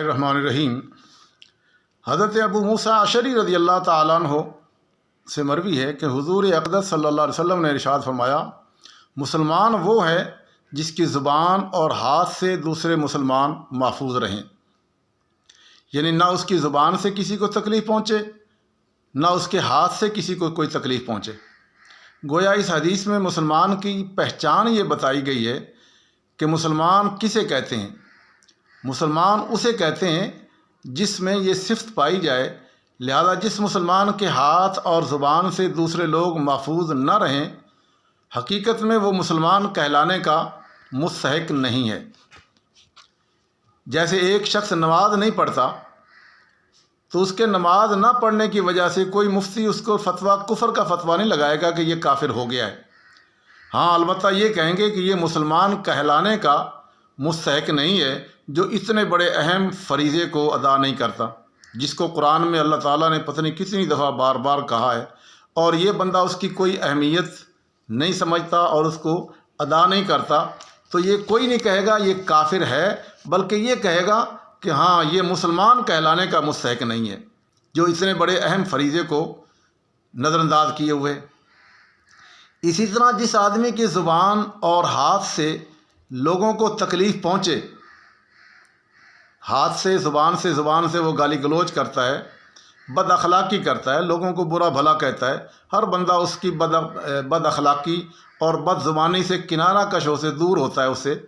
बिस्मिल्लाहिर्रहमानिर्रहीम। हज़रत अबू मूसा अशरी रज़ी अल्लाह ताला अन्हु से मरवी है कि हुज़ूर अक़दस सल्लल्लाहु अलैहि वसल्लम ने इरशाद फरमाया, मुसलमान वो है जिसकी ज़ुबान और हाथ से दूसरे मुसलमान महफूज रहें, यानी ना उसकी ज़ुबान से किसी को तकलीफ़ पहुँचे, ना उसके हाथ से किसी को कोई तकलीफ़ पहुँचे। गोया इस हदीस में मुसलमान की पहचान ये बताई गई है कि मुसलमान किसे कहते हैं। मुसलमान उसे कहते हैं जिसमें ये सिफ़त पाई जाए। लिहाजा जिस मुसलमान के हाथ और ज़ुबान से दूसरे लोग महफूज न रहें, हकीकत में वो मुसलमान कहलाने का मुस्तहिक नहीं है। जैसे एक शख्स नमाज नहीं पढ़ता तो उसके नमाज ना पढ़ने की वजह से कोई मुफ्ती उसको फतवा कुफर का फतवा नहीं लगाएगा कि ये काफिर हो गया है। हाँ, अलबत्ता ये कहेंगे कि ये मुसलमान कहलाने का मुस्तहिक नहीं है जो इतने बड़े अहम फरीज़े को अदा नहीं करता, जिसको कुरान में अल्लाह ताला ने पता नहीं कितनी दफ़ा बार बार कहा है, और ये बंदा उसकी कोई अहमियत नहीं समझता और उसको अदा नहीं करता, तो ये कोई नहीं कहेगा ये काफिर है, बल्कि ये कहेगा कि हाँ, ये मुसलमान कहलाने का मुस्तहिक नहीं है जो इतने बड़े अहम फरीज़े को नज़रअंदाज किए हुए। इसी तरह जिस आदमी की ज़ुबान और हाथ से लोगों को तकलीफ़ पहुँचे, हाथ से ज़ुबान से वो गाली गलोच करता है, बद अखलाक़ी करता है, लोगों को बुरा भला कहता है, हर बंदा उसकी बद अखलाक़ी और बद ज़ुबानी से किनारा कशों से दूर होता है उससे,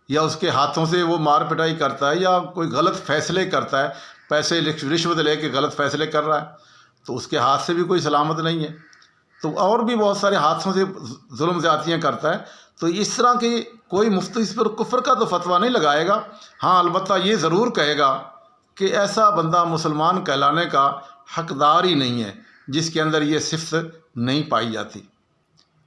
या उसके हाथों से वो मार पिटाई करता है या कोई गलत फ़ैसले करता है, पैसे रिश्वत लेके गलत फ़ैसले कर रहा है, तो उसके हाथ से भी कोई सलामत नहीं है। तो और भी बहुत सारे हाथों से जुल्म ज़्यादतियाँ करता है। तो इस तरह की कोई मुफ्ती इस पर कुफ्र का तो फतवा नहीं लगाएगा। हाँ, अलबत्ता ये ज़रूर कहेगा कि ऐसा बंदा मुसलमान कहलाने का हकदार ही नहीं है जिसके अंदर ये सिफ़त नहीं पाई जाती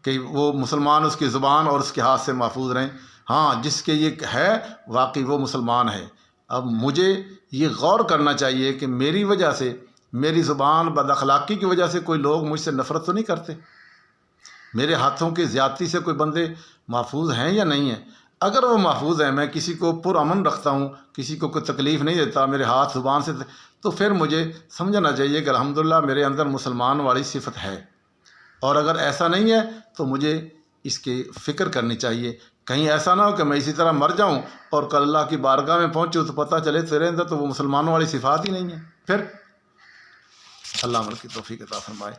कि वो मुसलमान उसकी ज़ुबान और उसके हाथ से महफूज रहें। हाँ, जिसके ये है वाकई वो मुसलमान है। अब मुझे ये गौर करना चाहिए कि मेरी वजह से, मेरी ज़ुबान बद अखलाक़ी की वजह से कोई लोग मुझसे नफ़रत तो नहीं करते, मेरे हाथों की ज़्यादती से कोई बंदे महफूज हैं या नहीं हैं। अगर वो महफूज हैं, मैं किसी को पुरअमन रखता हूँ, किसी को कोई तकलीफ़ नहीं देता मेरे हाथ ज़ुबान से, तो फिर मुझे समझना चाहिए कि अल्हम्दुलिल्लाह मेरे अंदर मुसलमान वाली सिफ़त है। और अगर ऐसा नहीं है तो मुझे इसकी फ़िक्र करनी चाहिए, कहीं ऐसा ना हो कि मैं इसी तरह मर जाऊं और कल अल्लाह की बारगाह में पहुंचूं तो पता चले तेरे अंदर तो वो मुसलमानों वाली सिफ़ात ही नहीं है। फिर अल्लाह अमल की तौफ़ीक़ अता फ़रमाए।